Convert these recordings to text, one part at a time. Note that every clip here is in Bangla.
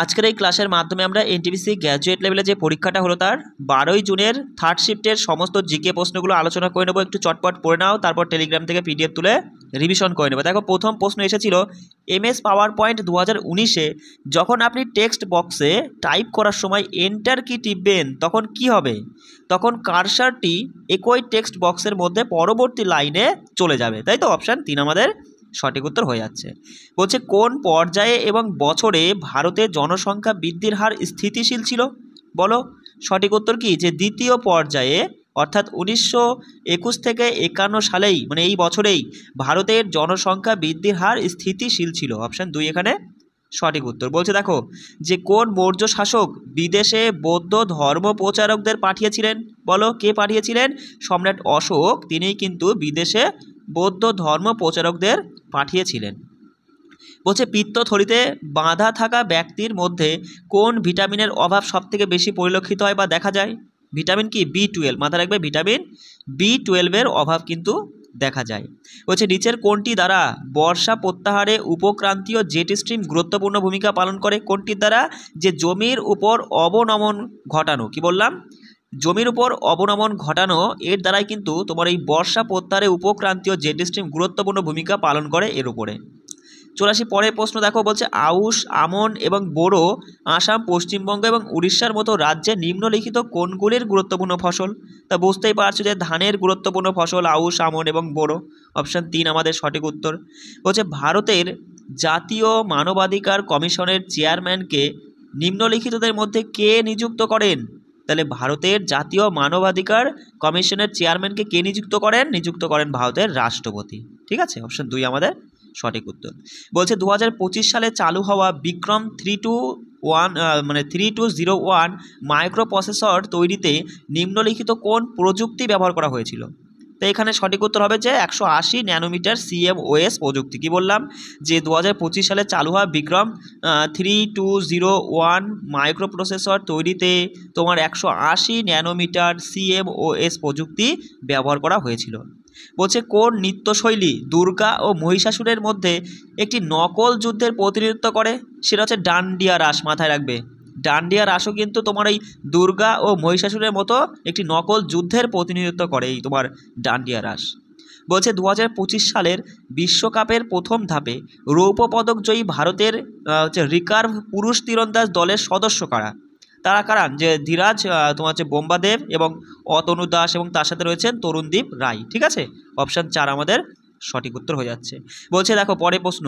আজকের এই ক্লাসের মাধ্যমে আমরা এনটিপিসি গ্র্যাজুয়েট লেভেলে যে পরীক্ষাটা হলো তার 12ই জুনের থার্ড শিফটের সমস্ত জিকে প্রশ্নগুলো আলোচনা করে নেবো। একটু চটপট পড়ে নাও, তারপর টেলিগ্রাম থেকে পিডিএফ তুলে রিভিশন করে নেবো। দেখো, প্রথম প্রশ্ন এসেছিল এমএস পাওয়ার পয়েন্ট 2019-এ যখন আপনি টেক্সট বক্সে টাইপ করার সময় এন্টার কি টিপবেন তখন কি হবে? তখন কার্সারটি একই টেক্সট বক্সের মধ্যে পরবর্তী লাইনে চলে যাবে, তাই তো? অপশান 3 আমাদের সঠিক উত্তর হয়ে যাচ্ছে। বলছে কোন পর্যায়ে এবং বছরে ভারতের জনসংখ্যা বৃদ্ধির হার স্থিতিশীল ছিল? বলো সঠিক উত্তর কি? যে দ্বিতীয় পর্যায়ে, অর্থাৎ 1921 থেকে 51 সালেই, মানে এই বছরেই ভারতের জনসংখ্যা বৃদ্ধির হার স্থিতিশীল ছিল। অপশান 2 এখানে সঠিক উত্তর। বলছে দেখো যে কোন মৌর্য শাসক বিদেশে বৌদ্ধ ধর্ম প্রচারকদের পাঠিয়েছিলেন? বলো কে পাঠিয়েছিলেন? সম্রাট অশোক, তিনি কিন্তু বিদেশে বৌদ্ধ ধর্ম প্রচারকদের পাঠিয়েছিলেন। বলছে পিত্তথলিতে বাঁধা থাকা ব্যক্তির মধ্যে কোন ভিটামিনের অভাব সবথেকে বেশি পরিলক্ষিত হয় বা দেখা যায়? ভিটামিন কি? B12। মাথায় রাখবে, ভিটামিন B12-এর অভাব কিন্তু দেখা যায়। বলছে নিচের কোনটি দ্বারা বর্ষা প্রত্যাহারে উপক্রান্তীয় জেট স্ট্রিম গুরুত্বপূর্ণ ভূমিকা পালন করে? কোনটির দ্বারা? যে জমির উপর অবনমন ঘটানো। কি বললাম? জমির উপর অবনমন ঘটানো, এর দ্বারাই কিন্তু তোমার এই বর্ষা প্রত্যাহারে উপক্রান্তীয় জেট স্ট্রিম গুরুত্বপূর্ণ ভূমিকা পালন করে এর উপরে। চলে আসি পরের প্রশ্ন। দেখো বলছে আউশ, আমন এবং বোরো আসাম, পশ্চিমবঙ্গ এবং উড়িষ্যার মতো রাজ্যে নিম্নলিখিত কোনগুলির গুরুত্বপূর্ণ ফসল? তা বুঝতেই পারছো যে ধানের গুরুত্বপূর্ণ ফসল আউশ, আমন এবং বোরো। অপশান 3 আমাদের সঠিক উত্তর। বলছে ভারতের জাতীয় মানবাধিকার কমিশনের চেয়ারম্যানকে নিম্নলিখিতদের মধ্যে কে নিযুক্ত করেন? তাহলে ভারতের জাতীয় মানবাধিকার কমিশনের চেয়ারম্যানকে কে নিযুক্ত করেন? নিযুক্ত করেন ভারতের রাষ্ট্রপতি। ঠিক আছে, অপশান 2 আমাদের সঠিক উত্তর। বলছে 2025 সালে চালু হওয়া বিক্রম 3201 মাইক্রো প্রসেসর তৈরিতে নিম্নলিখিত কোন প্রযুক্তি ব্যবহার করা হয়েছিল? তো এখানে সঠিক উত্তর হবে যে 180 ন্যানোমিটার CMOS প্রযুক্তি। কি বললাম? যে 2025 সালে চালু হওয়া বিক্রম 3201 মাইক্রো প্রসেসর তৈরিতে তোমার 180 ন্যানোমিটার CMOS প্রযুক্তি ব্যবহার করা হয়েছিল। বলছে কোন নৃত্যশৈলী দুর্গা ও মহিষাসুরের মধ্যে একটি নকল যুদ্ধের প্রতিনিধিত্ব করে? সেটা হচ্ছে ডান্ডিয়া রাস। মাথায় রাখবে, ডান্ডিয়া রাসও কিন্তু তোমার এই দুর্গা ও মহিষাসুরের মতো একটি নকল যুদ্ধের প্রতিনিধিত্ব করে এই তোমার ডান্ডিয়া রাস। বলছে 2025 সালের বিশ্বকাপের প্রথম ধাপে রৌপ্য পদক জয়ী ভারতের রিকার্ভ পুরুষ তীরন্দাজ দলের সদস্য কারা? তারা কারান? যে ধীরাজ তোমার হচ্ছে বোম্বাদেব এবং অতনু দাস, এবং তার সাথে রয়েছেন তরুণদীপ রায়। ঠিক আছে, অপশান 4 আমাদের সঠিক উত্তর হয়ে যাচ্ছে। বলছে দেখো পরে প্রশ্ন,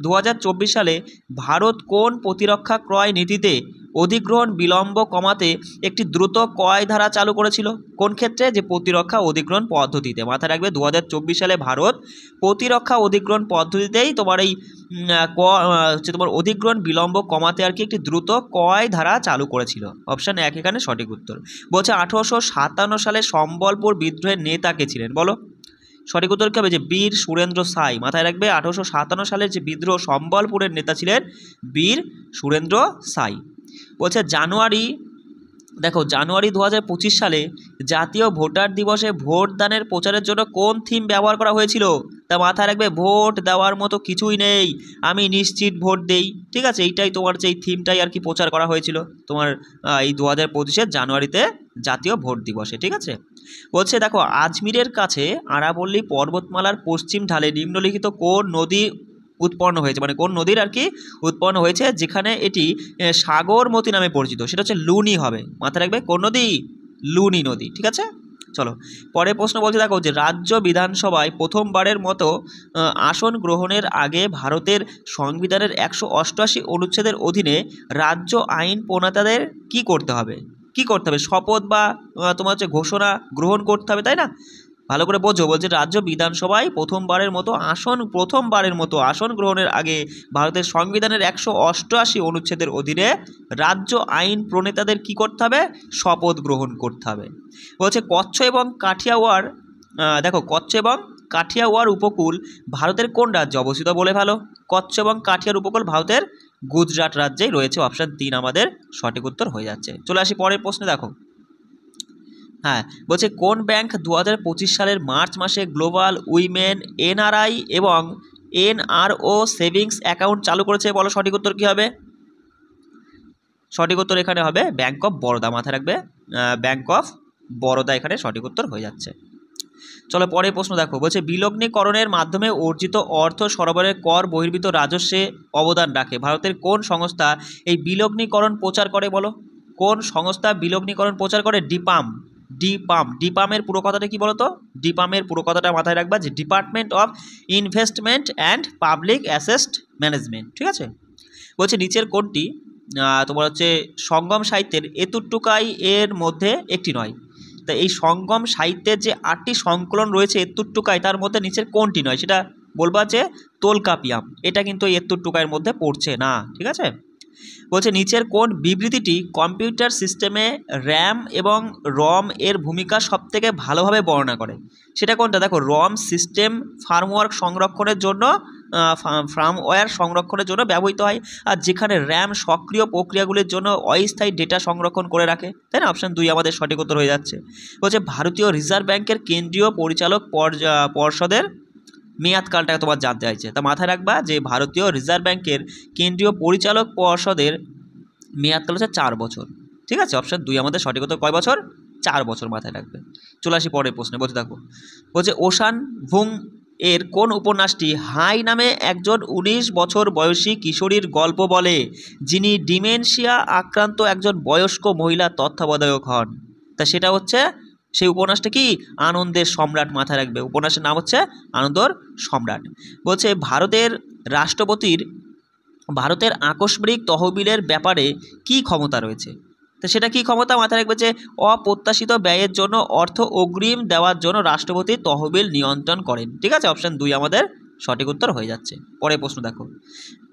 2024 সালে ভারত কোন প্রতিরক্ষা ক্রয় নীতিতে অধিগ্রহণ বিলম্ব কমাতে একটি দ্রুত ক্রয় ধারা চালু করেছিল? কোন ক্ষেত্রে? যে প্রতিরক্ষা অধিগ্রহণ পদ্ধতিতে। মাথায় রাখবে 2024 সালে ভারত প্রতিরক্ষা অধিগ্রহণ পদ্ধতিতেই তোমার এই তোমার অধিগ্রহণ বিলম্ব কমাতে আর কি একটি দ্রুত ক্রয় ধারা চালু করেছিল। অপশান 1 এখানে সঠিক উত্তর। বলছে 1857 সালে সম্বলপুর বিদ্রোহের নেতা কে ছিলেন? বলো সঠিক উত্তর কী হবে? যে বীর সুরেন্দ্র সাই। মাথায় রাখবে 1857 সালের যে বিদ্রোহ, সম্বলপুরের নেতা ছিলেন বীর সুরেন্দ্র সাই। বলছে জানুয়ারি 2025 সালে জাতীয় ভোটার দিবসে ভোট দানের প্রচারের জন্য কোন থিম ব্যবহার করা হয়েছিল? তা মাথায় রাখবে ভোট দেওয়ার মতো কিছুই নেই, আমি নিশ্চিত ভোট দেই। ঠিক আছে, এইটাই তোমার যে থিমটাই আর কি প্রচার করা হয়েছিল তোমার এই 2025 জানুয়ারিতে জাতীয় ভোট দিবসে। ঠিক আছে, বলছে দেখো আজমিরের কাছে আরাবল্লী পর্বতমালার পশ্চিম ঢালে নিম্নলিখিত কোন নদী উৎপন্ন হয়েছে? মানে কোন নদীর আর কি উৎপন্ন হয়েছে যেখানে এটি সাগরমতী নামে পরিচিত? সেটা হচ্ছে লুনি হবে। মাথায় রাখবে কোন নদী? লুনি নদী। ঠিক আছে, চলো পরের প্রশ্ন। বলছে দেখো যে রাজ্য বিধানসভায় প্রথমবারের মতো আসন গ্রহণের আগে ভারতের সংবিধানের 188 অনুচ্ছেদের অধীনে রাজ্য আইন প্রণেতাদের কি করতে হবে? শপথ বা তোমার হচ্ছে ঘোষণা গ্রহণ করতে হবে, তাই না? ভালো করে বোঝো। বলছে রাজ্য বিধানসভায় প্রথমবারের মতো আসন গ্রহণের আগে ভারতের সংবিধানের 188 অনুচ্ছেদের অধীনে রাজ্য আইন প্রণেতাদের কি করতে হবে? শপথ গ্রহণ করতে হবে। বলছে কচ্ছ এবং কাঠিয়াওয়াড় উপকূল ভারতের কোন রাজ্যে অবস্থিত? বলে ভালো। কচ্ছ এবং কাঠিয়ার উপকূল ভারতের গুজরাট রাজ্যেই রয়েছে। অপশান 3 আমাদের সঠিক উত্তর হয়ে যাচ্ছে। চলে আসি পরের প্রশ্নে। দেখো হ্যাঁ, বলছে কোন ব্যাংক 2025 সালের মার্চ মাসে গ্লোবাল উইমেন NRI এবং NRO সেভিংস অ্যাকাউন্ট চালু করেছে? বলো সঠিক উত্তর কী হবে? সঠিক উত্তর এখানে হবে ব্যাংক অফ বরোদা, মাথায় রাখবে ব্যাংক অফ বরোদা এখানে সঠিক উত্তর হয়ে যাচ্ছে। চলো পরের প্রশ্ন দেখো, বলছে বিলগ্নীকরণের মাধ্যমে অর্জিত অর্থ সরবরাহের কর বহির্ভূত রাজস্বে অবদান রাখে। ভারতের কোন সংস্থা এই বিলগ্নীকরণ প্রচার করে বলো? কোন সংস্থা বিলগ্নীকরণ প্রচার করে? ডিপাম। ডিপামের পুরো কথাটা কি বলো তো? ডিপামের পুরো কথাটা মাথায় রাখবা যে department of investment and public asset management, ঠিক আছে। বলছে নিচের কোনটি তোমার হচ্ছে সঙ্গম সাহিত্যের এতুটুকাই এর মধ্যে একটি নয়? তা এই সঙ্গম সাহিত্যের যে 8টি সংকলন রয়েছে এতুটুকাই, তার মধ্যে নিচের কোনটি নয় সেটা বলবা যে তোলকাপিয়াম, এটা কিন্তু এই এতুটুকাইয়ের মধ্যে পড়ছে না, ঠিক আছে। বলছে নিচের কোন বিবৃতিটি কম্পিউটার সিস্টেমে র্যাম এবং রম এর ভূমিকা সবথেকে ভালোভাবে বর্ণনা করে? সেটা কোনটা? দেখো, রম সিস্টেম ফার্মওয়্যার সংরক্ষণের জন্য ব্যবহৃত হয়, আর যেখানে র্যাম সক্রিয় প্রক্রিয়াগুলির জন্য অস্থায়ী ডেটা সংরক্ষণ করে রাখে, তাই না? অপশান 2 আমাদের সঠিক উত্তর হয়ে যাচ্ছে। বলছে ভারতীয় রিজার্ভ ব্যাংকের কেন্দ্রীয় পরিচালক পর্ষদের মেয়াদকালটাকে তোমার জানতে চাইছে। তা মাথায় রাখবা যে ভারতীয় রিজার্ভ ব্যাংকের কেন্দ্রীয় পরিচালক পর্ষদের মেয়াদকাল হচ্ছে 4 বছর, ঠিক আছে। অপশান 2 আমাদের সঠিক উত্তর, কয় বছর? 4 বছর, মাথায় রাখবে। চলে আসি পরের প্রশ্নে, বলতে থাকো। বলছে ওশান ভুং এর কোন উপন্যাসটি হাই নামে একজন 19 বছর বয়সী কিশোরীর গল্প বলে, যিনি ডিমেনশিয়া আক্রান্ত একজন বয়স্ক মহিলা তত্ত্বাবধায়ক হন? তা সেটা হচ্ছে সেই উপন্যাসটা কি? আনন্দের সম্রাট, মাথায় রাখবে। উপন্যাসের নাম হচ্ছে আনন্দর সম্রাট। বলছে ভারতের আকস্মিক তহবিলের ব্যাপারে কি ক্ষমতা রয়েছে? তো সেটা কি ক্ষমতা? মাথায় রাখবে যে অপ্রত্যাশিত ব্যয়ের জন্য অর্থ অগ্রিম দেওয়ার জন্য রাষ্ট্রপতি তহবিল নিয়ন্ত্রণ করেন, ঠিক আছে। অপশান 2 আমাদের সঠিক উত্তর হয়ে যাচ্ছে। পরের প্রশ্ন দেখো,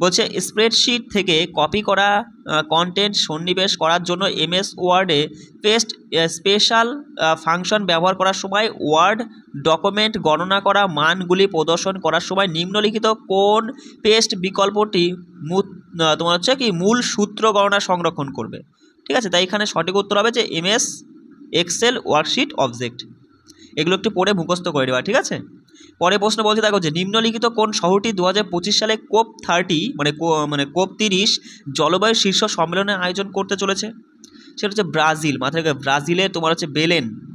বলছে স্প্রেডশিট থেকে কপি করা কন্টেন্ট সন্নিবেশ করার জন্য এমএস ওয়ার্ডে স্পেশাল ফাংশন ব্যবহার করার সময় ওয়ার্ড ডকুমেন্ট গণনা করা মানগুলি প্রদর্শন করার সময় নিম্নলিখিত কোন পেস্ট বিকল্পটি তোমার হচ্ছে কি মূল সূত্র গণনা সংরক্ষণ করবে? ঠিক আছে, তাই এখানে সঠিক উত্তর হবে যে এমএস এক্সেল ওয়ার্কশিট অবজেক্ট। এগুলো একটু পড়ে মুখস্থ করে দেওয়া, ঠিক আছে। পরে প্রশ্ন বলতে দেখো যে নিম্নলিখিত কোন শহরটি 2025 সালে কোপ 30 মানে কোপ 30 জলবায়ু শীর্ষ সম্মেলনের আয়োজন করতে চলেছে? সেটা হচ্ছে ব্রাজিল, মাথায় রাখবে।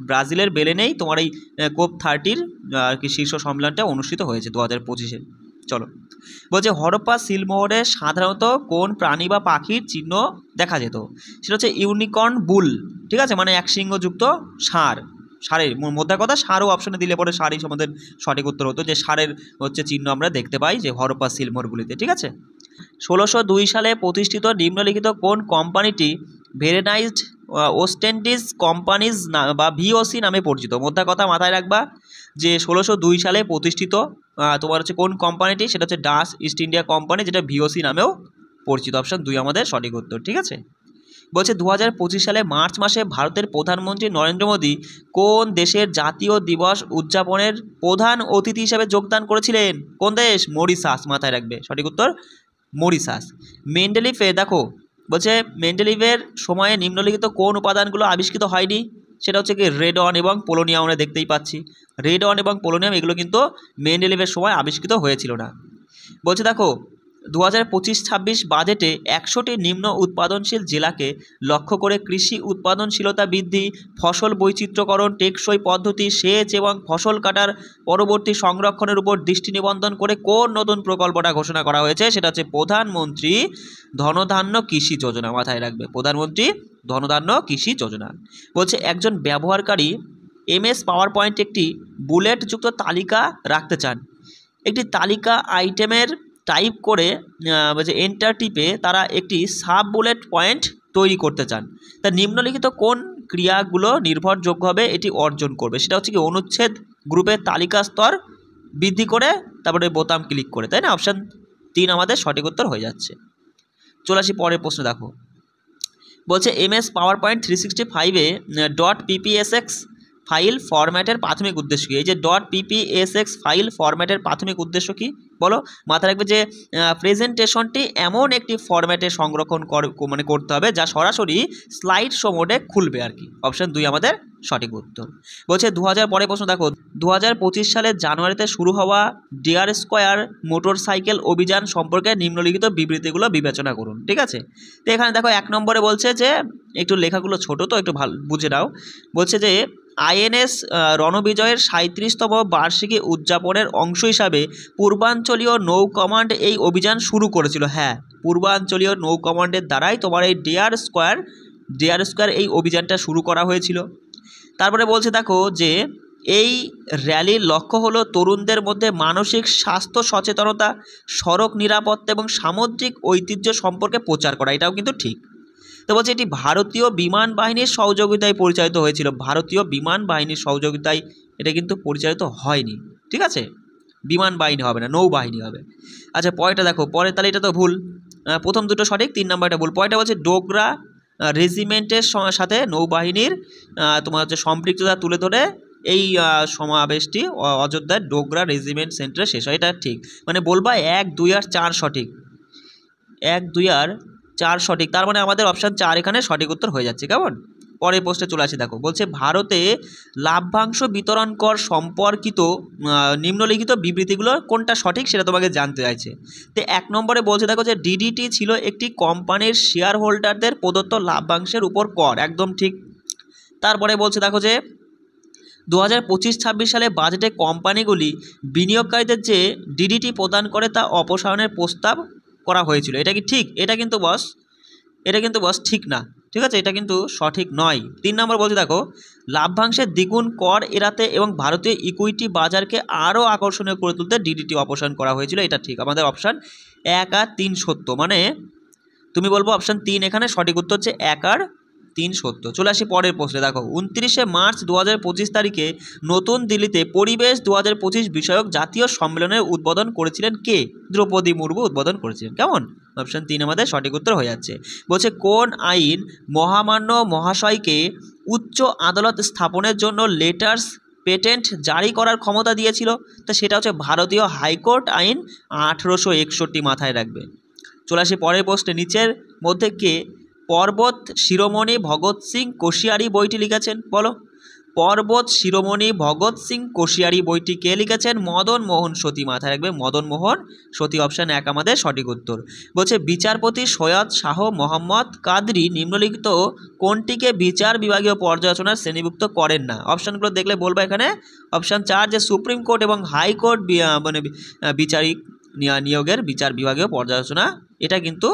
ব্রাজিলের বেলেনেই তোমার এই কোপ 30 আর কি শীর্ষ সম্মেলনটা অনুষ্ঠিত হয়েছে 2025-এ। চলো, বলছে হরপ্পা সিলমোহরে সাধারণত কোন প্রাণী বা পাখির চিহ্ন দেখা যেত? সেটা হচ্ছে ইউনিকর্ন বুল, ঠিক আছে, মানে এক সিংহযুক্ত ষাঁড়ের মধ্যে কথা ষাঁড়ও অপশনে দিলে পরে ষাঁড়ই আমাদের সঠিক উত্তর হতো, যে ষাঁড়ের হচ্ছে চিহ্ন আমরা দেখতে পাই যে হরপ্পা সিলমোহরগুলিতে, ঠিক আছে। 1602 সালে প্রতিষ্ঠিত নিম্নলিখিত কোন কোম্পানিটি ভেরেনাইজড ওস্টেন্ডিজ কোম্পানিজ বা ভিওসি নামে পরিচিত? মধ্যে কথা মাথায় রাখবা যে 1602 সালে প্রতিষ্ঠিত তোমার হচ্ছে কোন কোম্পানিটি? সেটা হচ্ছে ডাচ ইস্ট ইন্ডিয়া কোম্পানি, যেটা ভিওসি নামেও পরিচিত। অপশান 2 আমাদের সঠিক উত্তর, ঠিক আছে। বলছে 2025 সালে মার্চ মাসে ভারতের প্রধানমন্ত্রী নরেন্দ্র মোদী কোন দেশের জাতীয় দিবস উদযাপনের প্রধান অতিথি হিসেবে যোগদান করেছিলেন? কোন দেশ? মরিশাস, মাথায় রাখবে। সঠিক উত্তর মরিশাস। মেন্ডেলিফে দেখো, বলছে মেন্ডেলিভের সময়ে নিম্নলিখিত কোন উপাদানগুলো আবিষ্কৃত হয়নি? সেটা হচ্ছে কি রেডন এবং পোলোনিয়াম, আমরা দেখতেই পাচ্ছি রেডন এবং পোলোনিয়াম এগুলো কিন্তু মেন্ডেলিভের সময় আবিষ্কৃত হয়েছিল না। বলছে দেখো 2025-26 বাজেটে 100টি নিম্ন উৎপাদনশীল জেলাকে লক্ষ্য করে কৃষি উৎপাদনশীলতা বৃদ্ধি, ফসল বৈচিত্র্যকরণ, টেকসই পদ্ধতি, সেচ এবং ফসল কাটার পরবর্তী সংরক্ষণের উপর দৃষ্টি নিবন্ধন করে কোন নতুন প্রকল্পটা ঘোষণা করা হয়েছে? সেটা হচ্ছে প্রধানমন্ত্রী ধনধান্য কৃষি যোজনা, মাথায় রাখবে। প্রধানমন্ত্রী ধনধান্য কৃষি যোজনা। বলছে একজন ব্যবহারকারী এমএস পাওয়ার পয়েন্ট একটি বুলেটযুক্ত তালিকা রাখতে চান। একটি তালিকা আইটেমের টাইপ করে যে এন্টার টিপে তারা একটি সাব বুলেট পয়েন্ট তৈরি করতে চান। তা নিম্নলিখিত কোন ক্রিয়াগুলো নির্ভরযোগ্যভাবে এটি অর্জন করবে? সেটা হচ্ছে কি অনুচ্ছেদ গ্রুপের তালিকা স্তর বৃদ্ধি করে তারপরে বোতাম ক্লিক করে, তাই না। অপশান 3 আমাদের সঠিক উত্তর হয়ে যাচ্ছে। চলে আসি পরের প্রশ্ন দেখো, বলছে এমএস পাওয়ার পয়েন্ট 365-এ .ppsx ফাইল ফরম্যাটের প্রাথমিক উদ্দেশ্য কী? এই যে .ppsx ফাইল ফরম্যাটের প্রাথমিক উদ্দেশ্য কী? বলো, মাথায় রাখবে যে প্রেজেন্টেশনটি এমন একটি ফরম্যাটে সংরক্ষণ করতে হবে যা সরাসরি স্লাইড শো মোডে খুলবে আর কি। অপশন 2 আমাদের সঠিক উত্তর। বলছে 2000 পরে প্রশ্ন দেখো, 2025 সালের জানুয়ারিতে শুরু হওয়া ডিয়ার স্কোয়ার মোটরসাইকেল অভিযান সম্পর্কে নিম্নলিখিত বিবৃতিগুলো বিবেচনা করুন। ঠিক আছে, তো এখানে দেখো 1 নম্বরে বলছে যে, একটু লেখাগুলো ছোট তো একটু ভালো বুঝে নাও। বলছে যে আইএনএস রণবিজয়ের 37তম বার্ষিকী উদযাপনের অংশ হিসাবে পূর্বাঞ্চলীয় নৌ কমান্ড এই অভিযান শুরু করেছিল। হ্যাঁ, পূর্বাঞ্চলীয় নৌ কমান্ডের দ্বারাই তোমার এই ডিয়ার স্কোয়ার এই অভিযানটা শুরু করা হয়েছিল। তারপরে বলছে দেখো যে এই র্যালির লক্ষ্য হলো তরুণদের মধ্যে মানসিক স্বাস্থ্য সচেতনতা, সড়ক নিরাপত্তা এবং সামুদ্রিক ঐতিহ্য সম্পর্কে প্রচার করা। এটাও কিন্তু ঠিক। তো বলছে এটি ভারতীয় বিমান বাহিনীর সহযোগিতায় পরিচালিত হয়েছিল। ভারতীয় বিমান বাহিনীর সহযোগিতায় এটা কিন্তু পরিচালিত হয়নি। ঠিক আছে, বিমান বাহিনী হবে না, নৌবাহিনী হবে। আচ্ছা পরেরটা দেখো, পরে তাহলে এটা তো ভুল, প্রথম দুটো সঠিক, 3 নম্বরটা ভুল। পরেরটা বলছে ডোগরা রেজিমেন্টের সাথে নৌবাহিনীর তোমার হচ্ছে সম্পৃক্ততা তুলে ধরে এই সমাবেশটি অযোধ্যার ডোগরা রেজিমেন্ট সেন্টারে শেষ হয়। এটা ঠিক, মানে বলবা 1, 2 আর 4 সঠিক, 1, 2 আর 4 সঠিক, তার মানে আমাদের অপশান 4 এখানে সঠিক উত্তর হয়ে যাচ্ছে। কেমন? পরের পোস্টে চলে আসি দেখো, বলছে ভারতে লাভ্যাংশ বিতরণ কর সম্পর্কিত নিম্নলিখিত বিবৃতিগুলো কোনটা সঠিক সেটা তোমাকে জানতে চাইছে। তো 1 নম্বরে বলছে দেখো যে ডিডিটি ছিল একটি কোম্পানির শেয়ার হোল্ডারদের প্রদত্ত লাভ্যাংশের উপর কর, একদম ঠিক। তারপরে বলছে দেখো যে 2025-26 সালে বাজেটে কোম্পানিগুলি বিনিয়োগকারীদের যে ডিডিটি প্রদান করে তা অপসারণের প্রস্তাব করা হয়েছিল। এটা কি ঠিক? এটা কিন্তু বস ঠিক না। ঠিক আছে, এটা কিন্তু সঠিক নয়। 3 নম্বর বলছে দেখো লাভ্যাংশের দ্বিগুণ কর এড়াতে এবং ভারতীয় ইকুইটি বাজারকে আরও আকর্ষণীয় করে তুলতে ডিডিটি অপসারণ করা হয়েছিল। এটা ঠিক, আমাদের অপশান 1 আর 3 সত্য। মানে তুমি বলবো অপশান 3 এখানে সঠিক উত্তর হচ্ছে 1 আর 3 সত্য। চলে আসি পরের প্রশ্নে দেখো, 29শে মার্চ 2025 তারিখে নতুন দিল্লিতে পরিবেশ 2025 বিষয়ক জাতীয় সম্মেলনের উদ্বোধন করেছিলেন কে? দ্রৌপদী মুর্মু উদ্বোধন করেছিলেন। কেমন? অপশান 3 আমাদের সঠিক উত্তর হয়ে যাচ্ছে। বলছে কোন আইন মহামান্য মহাশয়কে উচ্চ আদালত স্থাপনের জন্য লেটার্স পেটেন্ট জারি করার ক্ষমতা দিয়েছিল? তো সেটা হচ্ছে ভারতীয় হাইকোর্ট আইন 1861, মাথায় রাখবে। চলে আসি পরের পোস্টে, নিচের মধ্যে কে পর্বত শিরোমণি ভগৎ সিং কোশিয়ারি বইটি লিখেছেন? বলো, পর্বত শিরোমণি ভগৎ সিং কোশিয়ারি বইটি কে লিখেছেন? মদন মোহন সতী, মাথায় রাখবে মদন মোহন সতী, অপশান 1 আমাদের সঠিক উত্তর। বলছে বিচারপতি সৈয়দ শাহ মোহাম্মদ কাদরি নিম্নলিখিত কোনটিকে বিচার বিভাগীয় পর্যালোচনার শ্রেণীভুক্ত করেন না? অপশানগুলো দেখলে বলবো এখানে অপশান 4 যে সুপ্রিম কোর্ট এবং হাইকোর্ট মানে বিচারিক নিয়োগের বিচার বিভাগীয় পর্যালোচনা এটা কিন্তু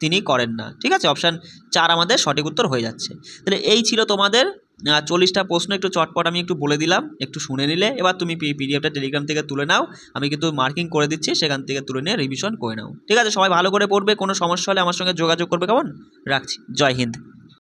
তিনি করেন না। ঠিক আছে, অপশান 4 আমাদের সঠিক উত্তর হয়ে যাচ্ছে। তাহলে এই ছিল তোমাদের 40টা প্রশ্ন, একটু চটপট আমি একটু বলে দিলাম, একটু শুনে নিলে। এবার তুমি পিডিএফটা টেলিগ্রাম থেকে তুলে নাও, আমি কিন্তু মার্কিং করে দিচ্ছি, সেখান থেকে তুলে নিয়ে রিভিশন করে নাও। ঠিক আছে, সবাই ভালো করে পড়বে, কোনো সমস্যা হলে আমার সঙ্গে যোগাযোগ করবে। কেমন? রাখছি, জয় হিন্দ।